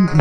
The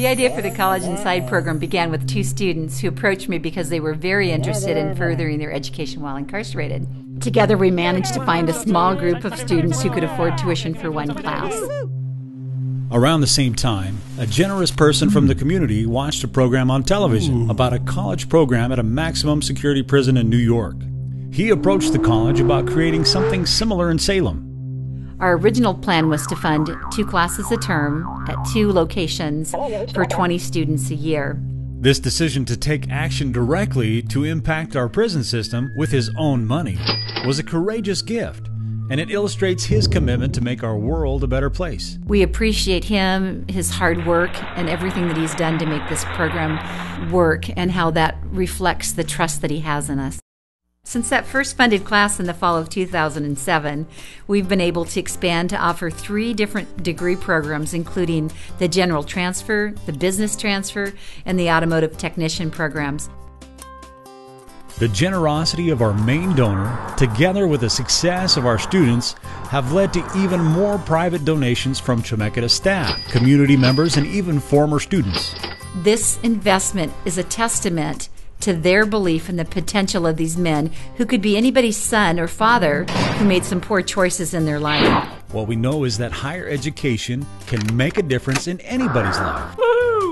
idea for the College Inside program began with two students who approached me because they were very interested in furthering their education while incarcerated. Together we managed to find a small group of students who could afford tuition for one class. Around the same time, a generous person from the community watched a program on television about a college program at a maximum security prison in New York. He approached the college about creating something similar in Salem. Our original plan was to fund 2 classes a term at 2 locations for 20 students a year. This decision to take action directly to impact our prison system with his own money was a courageous gift, and it illustrates his commitment to make our world a better place. We appreciate him, his hard work, and everything that he's done to make this program work, and how that reflects the trust that he has in us. Since that first funded class in the fall of 2007, we've been able to expand to offer 3 different degree programs, including the General Transfer, the Business Transfer, and the Automotive Technician programs. The generosity of our main donor, together with the success of our students, have led to even more private donations from Chemeketa staff, community members, and even former students. This investment is a testament to their belief in the potential of these men who could be anybody's son or father who made some poor choices in their life. What we know is that higher education can make a difference in anybody's life.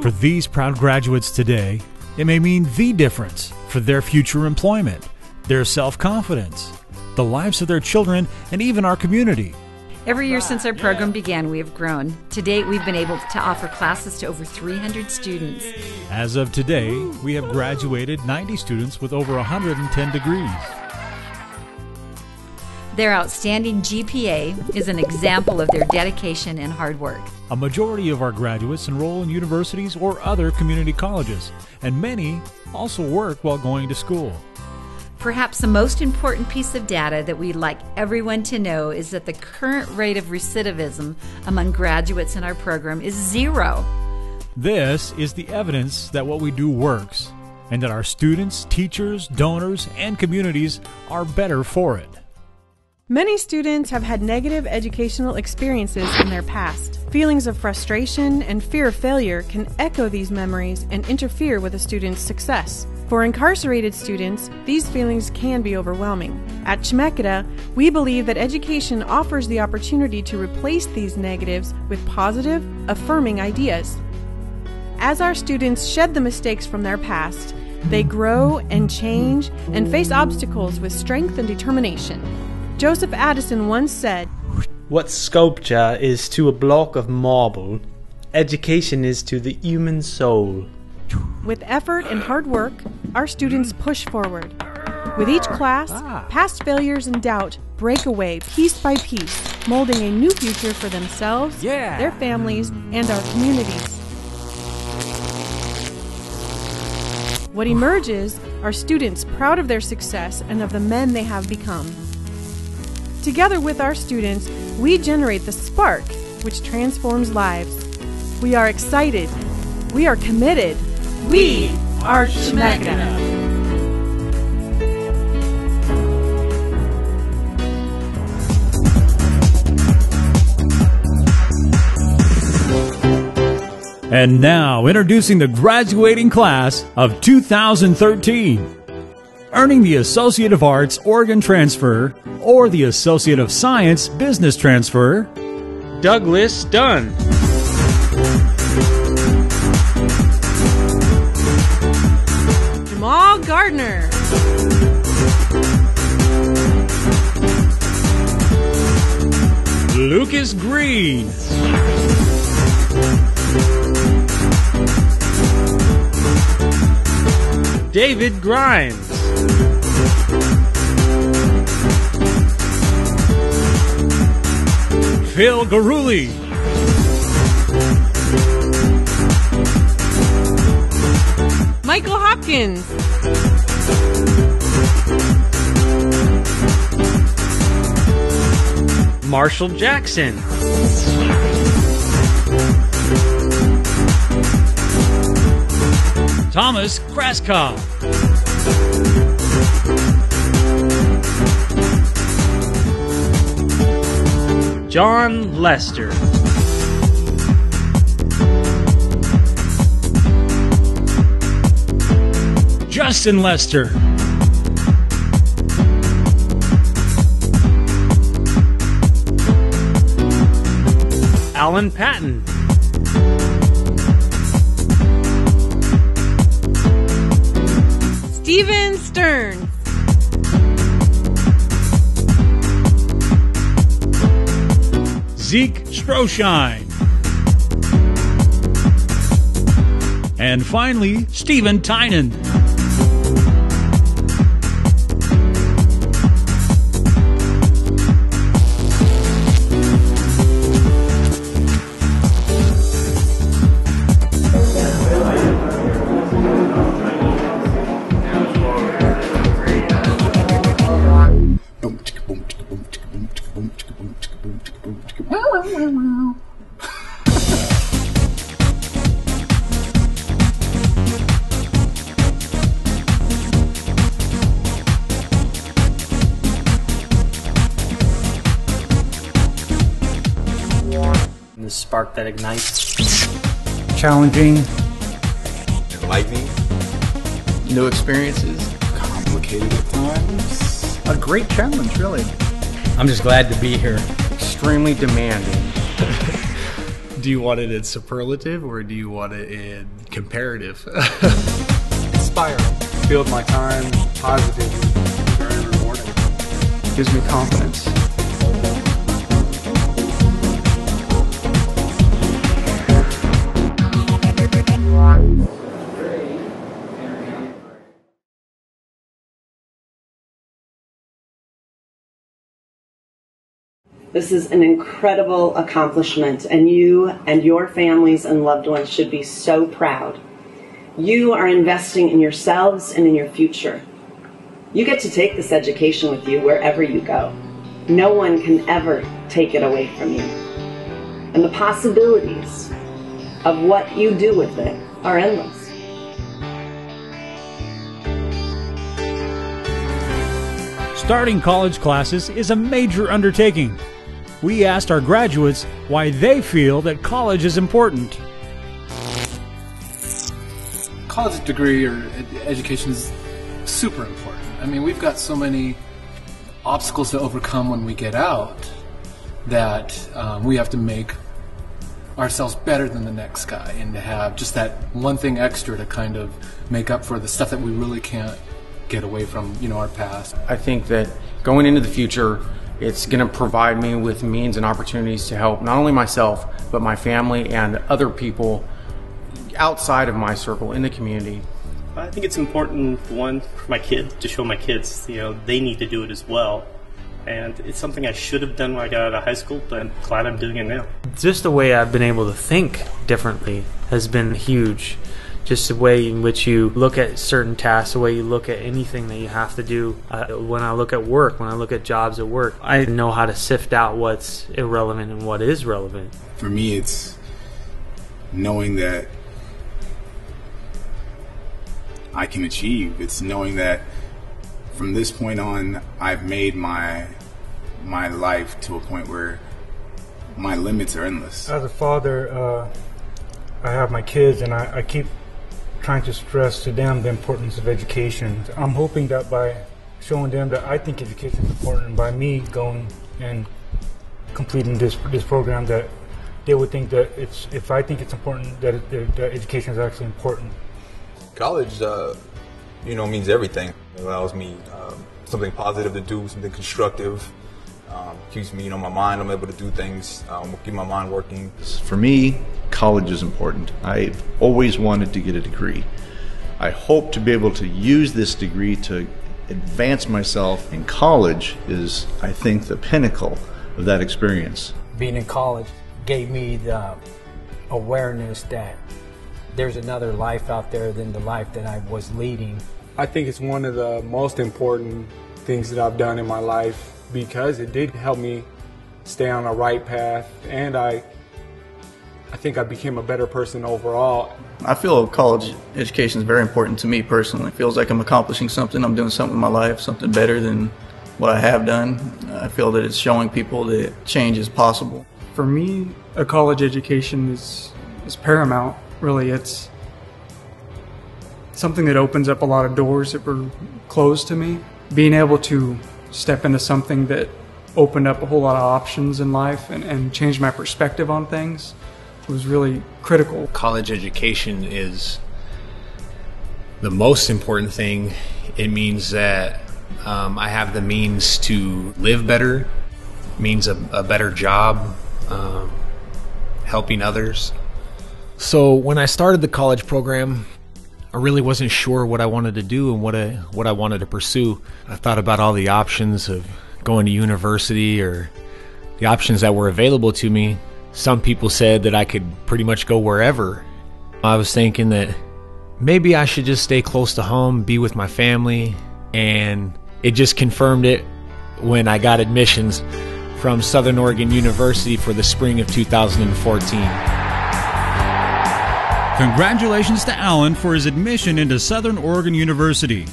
For these proud graduates today, it may mean the difference for their future employment, their self-confidence, the lives of their children, and even our community. Every year since our program began, we have grown. To date, we've been able to offer classes to over 300 students. As of today, we have graduated 90 students with over 110 degrees. Their outstanding GPA is an example of their dedication and hard work. A majority of our graduates enroll in universities or other community colleges, and many also work while going to school. Perhaps the most important piece of data that we'd like everyone to know is that the current rate of recidivism among graduates in our program is 0. This is the evidence that what we do works, and that our students, teachers, donors, and communities are better for it. Many students have had negative educational experiences in their past. Feelings of frustration and fear of failure can echo these memories and interfere with a student's success. For incarcerated students, these feelings can be overwhelming. At Chemeketa, we believe that education offers the opportunity to replace these negatives with positive, affirming ideas. As our students shed the mistakes from their past, they grow and change and face obstacles with strength and determination. Joseph Addison once said, "What sculpture is to a block of marble, education is to the human soul." With effort and hard work, our students push forward. With each class, past failures and doubt break away piece by piece, molding a new future for themselves, their families, and our communities. What emerges are students proud of their success and of the men they have become. Together with our students, we generate the spark which transforms lives. We are excited. We are committed. We are Chemeketa. And now, introducing the graduating class of 2013. Earning the Associate of Arts Organ Transfer or the Associate of Science Business Transfer, Douglas Dunn. Jamal Gardner. Lucas Green. David Grimes. Phil Garuli. Michael Hopkins. Marshall Jackson. Thomas Kraskov. John Lester. Justin Lester. Alan Patton. Steven Stern. Zeke Stroshine. And finally, Stephen Tynan. The spark that ignites. Challenging, enlightening, new experiences, complicated at times, a great challenge, really. I'm just glad to be here. Extremely demanding. Do you want it in superlative or do you want it in comparative? Inspiring. Filled my time positively. Very rewarding. Gives me confidence. This is an incredible accomplishment, and you and your families and loved ones should be so proud. You are investing in yourselves and in your future. You get to take this education with you wherever you go. No one can ever take it away from you. And the possibilities of what you do with it are endless. Starting college classes is a major undertaking. We asked our graduates why they feel that college is important. College degree or education is super important. I mean, we've got so many obstacles to overcome when we get out that we have to make ourselves better than the next guy, and to have just that one thing extra to kind of make up for the stuff that we really can't get away from, our past. I think that going into the future, it's going to provide me with means and opportunities to help not only myself, but my family and other people outside of my circle in the community. I think it's important, one, for my kids, to show my kids, they need to do it as well. And it's something I should have done when I got out of high school, but I'm glad I'm doing it now. Just the way I've been able to think differently has been huge. Just the way in which you look at certain tasks, the way you look at anything that you have to do. When I look at work, when I look at jobs at work, I know how to sift out what's irrelevant and what is relevant. For me, it's knowing that I can achieve. It's knowing that from this point on, I've made my life to a point where my limits are endless. As a father, I have my kids, and I keep trying to stress to them the importance of education. I'm hoping that by showing them that I think education is important, and by me going and completing this program, that they would think that if I think it's important, that education is actually important. College, means everything. It allows me something positive to do, something constructive. Keeps me, my mind. I'm able to do things, keep my mind working. For me, college is important. I've always wanted to get a degree. I hope to be able to use this degree to advance myself. And college is, I think, the pinnacle of that experience. Being in college gave me the awareness that there's another life out there than the life that I was leading. I think it's one of the most important things that I've done in my life, because it did help me stay on the right path, and I I think I became a better person overall. I feel college education is very important to me personally. It feels like I'm accomplishing something. I'm doing something in my life, something better than what I have done. I feel that it's showing people that change is possible. For me, a college education is paramount. Really, it's something that opens up a lot of doors that were closed to me. Being able to step into something that opened up a whole lot of options in life and changed my perspective on things was really critical. College education is the most important thing. It means that I have the means to live better, means a better job, helping others. So when I started the college program, I really wasn't sure what I wanted to do and what I wanted to pursue. I thought about all the options of going to university or the options that were available to me. Some people said that I could pretty much go wherever. I was thinking that maybe I should just stay close to home, be with my family, and it just confirmed it when I got admissions from Southern Oregon University for the spring of 2014. Congratulations to Alan for his admission into Southern Oregon University.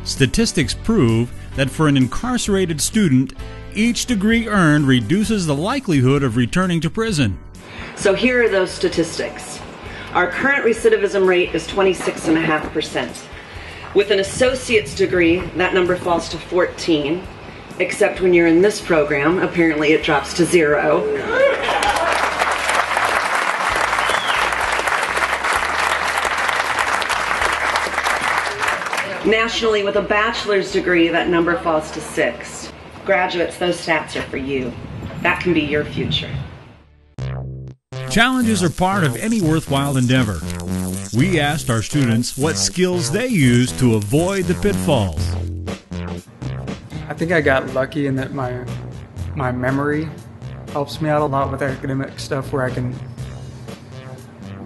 Statistics prove that for an incarcerated student, each degree earned reduces the likelihood of returning to prison. So here are those statistics. Our current recidivism rate is 26.5%. With an associate's degree, that number falls to 14, except when you're in this program, apparently it drops to 0. Nationally, with a bachelor's degree, that number falls to 6. Graduates, those stats are for you. That can be your future. Challenges are part of any worthwhile endeavor. We asked our students what skills they use to avoid the pitfalls. I think I got lucky in that my memory helps me out a lot with academic stuff, where I can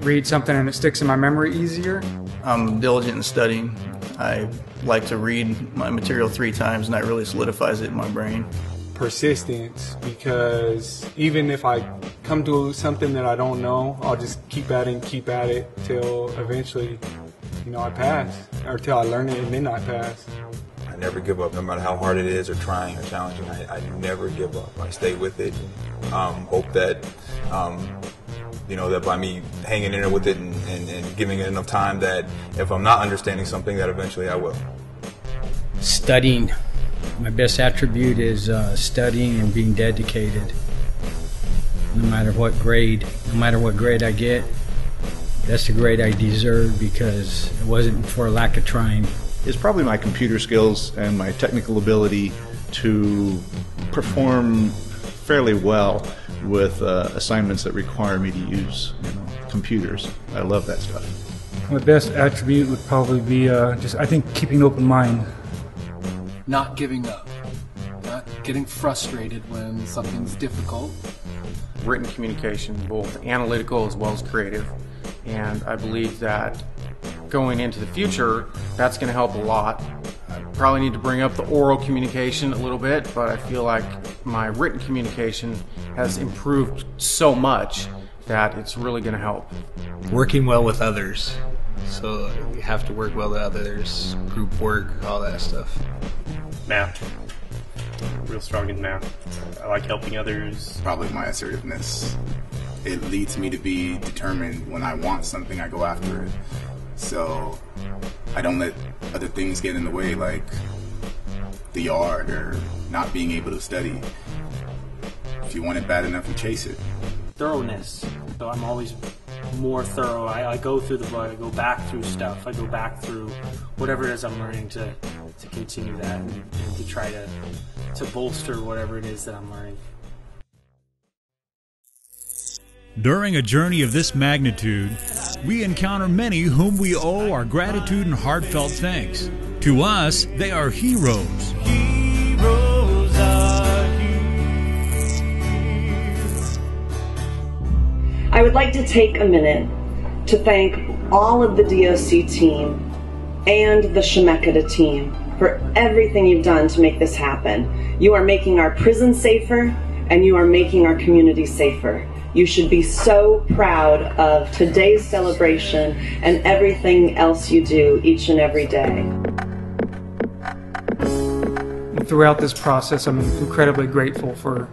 read something and it sticks in my memory easier. I'm diligent in studying. I like to read my material 3 times, and that really solidifies it in my brain. Persistence, because even if I come to something that I don't know, I'll just keep at it till eventually, I pass, or till I learn it and then I pass. I never give up, no matter how hard it is or trying or challenging. I never give up. I stay with it. Hope that that by me hanging in there with it and giving it enough time, that if I'm not understanding something, that eventually I will. Studying. My best attribute is studying and being dedicated. No matter what grade I get, that's the grade I deserve, because it wasn't for a lack of trying. It's probably my computer skills and my technical ability to perform fairly well with assignments that require me to use computers. I love that stuff. My best attribute would probably be I think keeping an open mind. Not giving up, not getting frustrated when something's difficult. Written communication, both analytical as well as creative, and I believe that going into the future, that's going to help a lot. I probably need to bring up the oral communication a little bit, but I feel like my written communication has improved so much that it's really going to help. Working well with others. So you have to work well with others, group work, all that stuff. Math. Real strong in math. I like helping others. Probably my assertiveness. It leads me to be determined. When I want something, I go after it. So I don't let other things get in the way, like the yard or not being able to study. If you want it bad enough, you chase it. Thoroughness. So I'm always more thorough. I go through the book, I go back through stuff, I go back through whatever it is I'm learning to continue that and to try to bolster whatever it is that I'm learning. During a journey of this magnitude, we encounter many whom we owe our gratitude and heartfelt thanks. To us, they are heroes. Heroes are I would like to take a minute to thank all of the DOC team and the Chemeketa team for everything you've done to make this happen. You are making our prison safer, and you are making our community safer. You should be so proud of today's celebration and everything else you do each and every day. Throughout this process, I'm incredibly grateful for,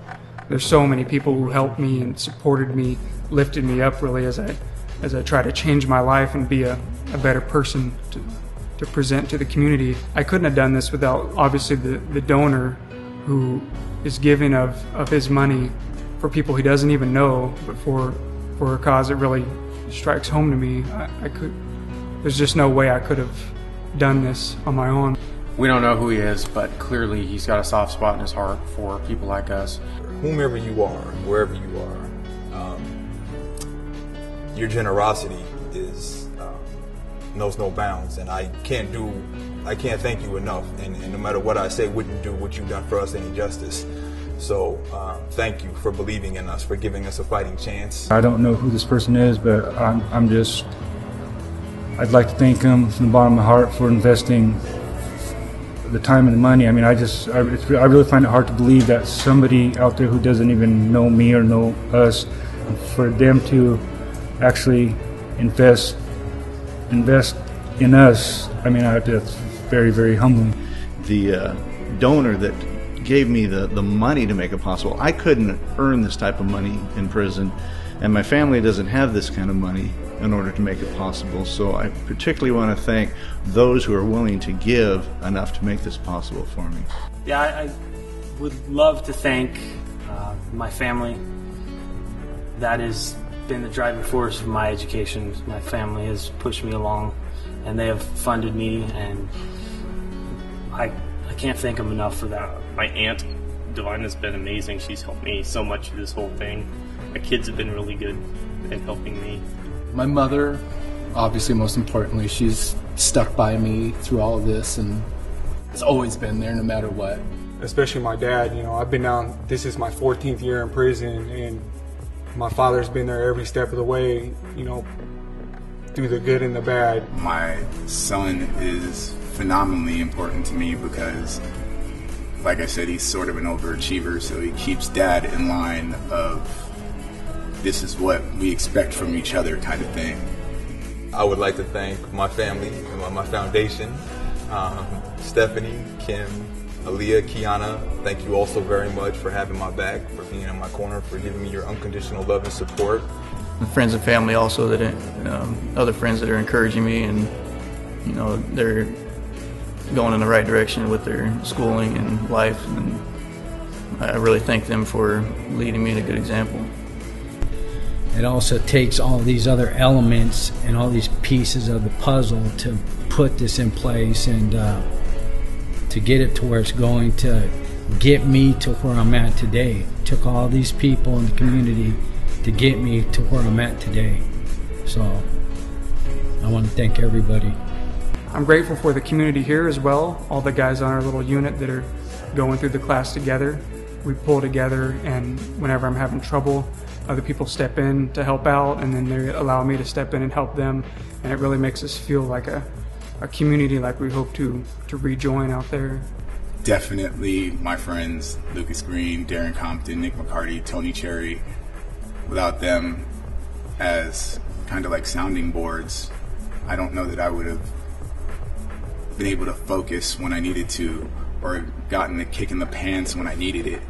there's so many people who helped me and supported me, lifted me up really as I try to change my life and be a better person to present to the community. I couldn't have done this without obviously the donor who is giving of his money for people he doesn't even know, but for a cause that really strikes home to me. There's just no way I could have done this on my own. We don't know who he is, but clearly he's got a soft spot in his heart for people like us. Whomever you are, wherever you are, your generosity knows no bounds, and I can't thank you enough, and no matter what I say wouldn't do what you've done for us any justice. So thank you for believing in us, for giving us a fighting chance. I don't know who this person is, but I'd like to thank him from the bottom of my heart for investing the time and the money. I mean, I really find it hard to believe that somebody out there who doesn't even know me or know us, for them to actually invest in us, I mean, that's very, very humbling. The donor that gave me the money to make it possible, I couldn't earn this type of money in prison, and my family doesn't have this kind of money in order to make it possible. So I particularly want to thank those who are willing to give enough to make this possible for me. Yeah, I would love to thank my family. That has been the driving force of my education. My family has pushed me along, and they have funded me, and I can't thank them enough for that. My aunt, Divine, has been amazing. She's helped me so much through this whole thing. My kids have been really good in helping me. My mother, obviously most importantly, she's stuck by me through all of this and has always been there no matter what. Especially my dad, I've been down, this is my 14th year in prison, and my father's been there every step of the way, through the good and the bad. My son is phenomenally important to me because, like I said, he's sort of an overachiever, so he keeps dad in line of this is what we expect from each other kind of thing. I would like to thank my family, my foundation, Stephanie, Kim, Aaliyah, Kiana. Thank you also very much for having my back, for being in my corner, for giving me your unconditional love and support. The friends and family also, that other friends that are encouraging me, and they're going in the right direction with their schooling and life, and I really thank them for leading me in a good example. It also takes all these other elements and all these pieces of the puzzle to put this in place and to get it to where it's going to get me to where I'm at today. It took all these people in the community to get me to where I'm at today. So I want to thank everybody. I'm grateful for the community here as well, all the guys on our little unit that are going through the class together. We pull together, and whenever I'm having trouble, other people step in to help out, and then they allow me to step in and help them, and it really makes us feel like a community like we hope to rejoin out there. Definitely my friends, Lucas Green, Darren Compton, Nick McCarty, Tony Cherry. Without them as kind of like sounding boards, I don't know that I would have been able to focus when I needed to, or gotten a kick in the pants when I needed it.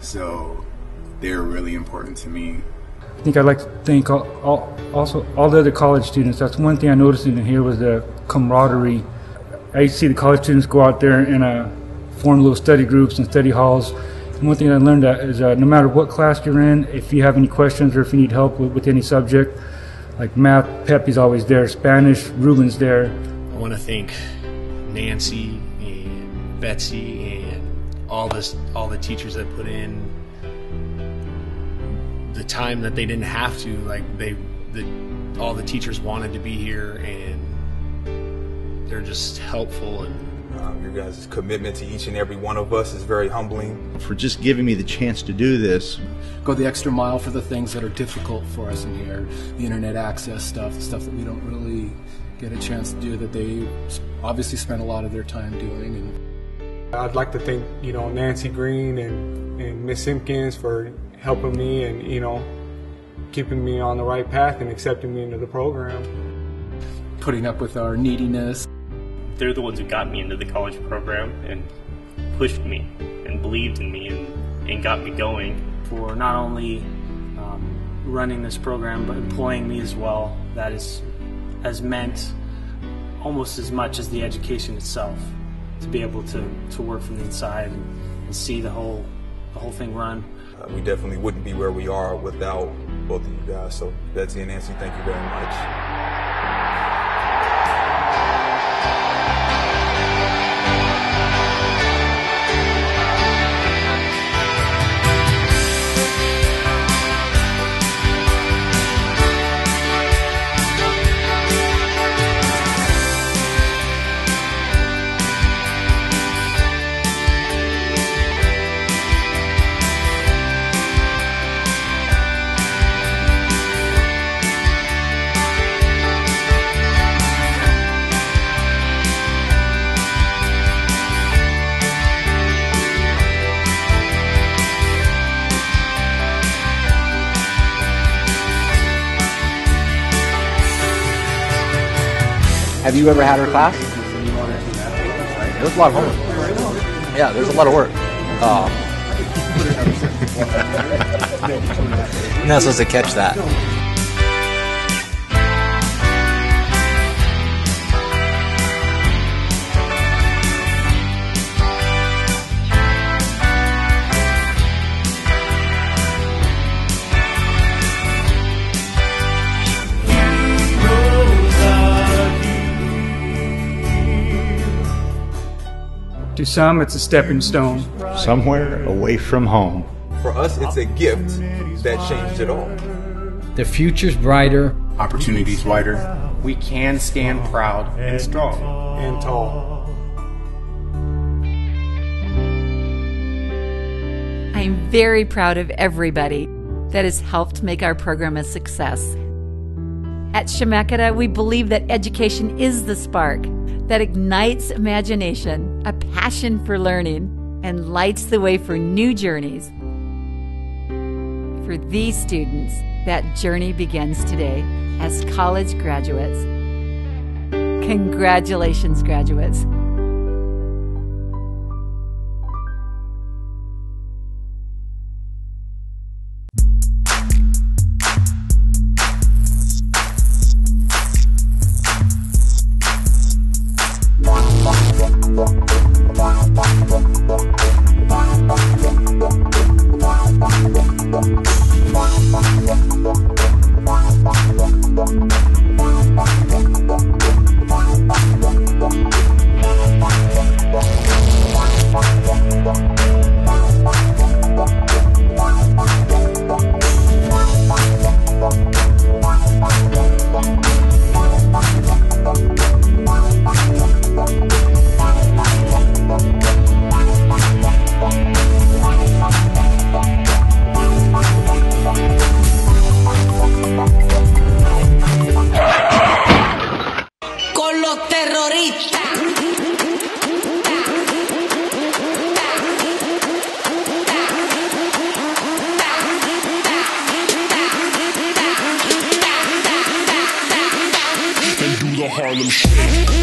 So they're really important to me. I think I'd like to thank also all the other college students. That's one thing I noticed in here was the camaraderie. I used to see the college students go out there and form little study groups and study halls. And one thing I learned is no matter what class you're in, if you have any questions or if you need help with any subject, like math, Pepe's always there, Spanish, Ruben's there. I want to thank Nancy and Betsy and all the teachers that put in the time that they didn't have to. Like all the teachers wanted to be here, and they're just helpful. And your guys' commitment to each and every one of us is very humbling. For just giving me the chance to do this. Go the extra mile for the things that are difficult for us in here, the internet access stuff, the stuff that we don't really get a chance to do, that they obviously spend a lot of their time doing. And I'd like to thank Nancy Green and Miss Simpkins for helping me, and keeping me on the right path and accepting me into the program. Putting up with our neediness. They're the ones who got me into the college program and pushed me and believed in me and got me going. For not only running this program but employing me as well, that has meant almost as much as the education itself, to be able to work from the inside and see the whole thing run. We definitely wouldn't be where we are without both of you guys. So Betsy and Nancy, thank you very much. Have you ever had her class? It was a lot of homework. Yeah, there's a lot of work. You're not supposed to catch that. To some, it's a stepping stone. Somewhere away from home. For us, it's a gift that changed it all. The future's brighter. Opportunities wider. We can stand proud and strong and tall. I'm very proud of everybody that has helped make our program a success. At Chemeketa, we believe that education is the spark that ignites imagination, a passion for learning, and lights the way for new journeys. For these students, that journey begins today as college graduates. Congratulations, graduates. Harlem Shake.